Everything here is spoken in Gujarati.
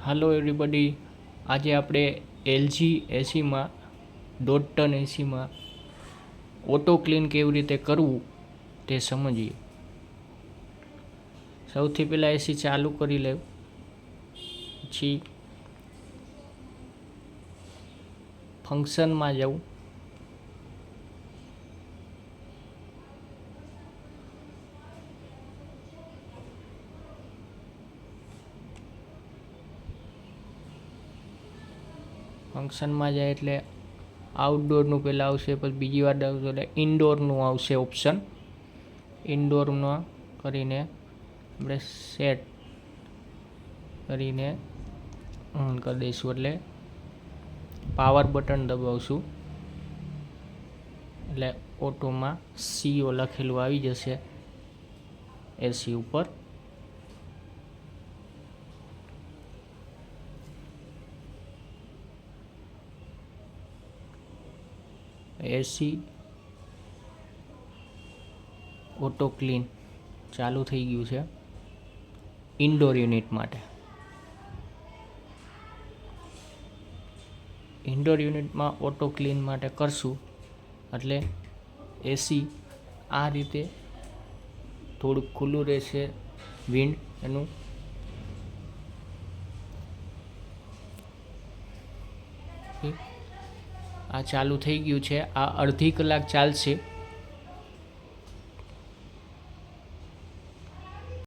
હાલો એવરીબડી, આજે આપણે એલજી એસીમાં 1.5 ટન એસીમાં ઓટો ક્લીન કેવી રીતે કરવું તે સમજીએ. સૌથી પહેલાં એસી ચાલુ કરી લેવું, પછી ફંક્શનમાં જવું, ફંક્શનમાં જાય એટલે આઉટડોરનું પહેલાં આવશે, પછી બીજી વાર આવશે એટલે ઇન્ડોરનું આવશે ઓપ્શન. ઇન્ડોરમાં કરીને આપણે સેટ કરીને ઓન કરી દઈશું એટલે પાવર બટન દબાવશું એટલે ઓટોમાં CO લખેલું આવી જશે એસી ઉપર. એસી ઓટો ક્લીન ચાલુ થઈ ગયું છે ઇન્ડોર યુનિટ માટે. ઇન્ડોર યુનિટમાં ઓટો ક્લીન માટે કરશું એટલે એસી આ રીતે થોડુંક ખુલ્લું રહેશે, વિન્ડ એનું. આ ચાલુ થઈ ગયું છે. આ અડધી કલાક ચાલશે.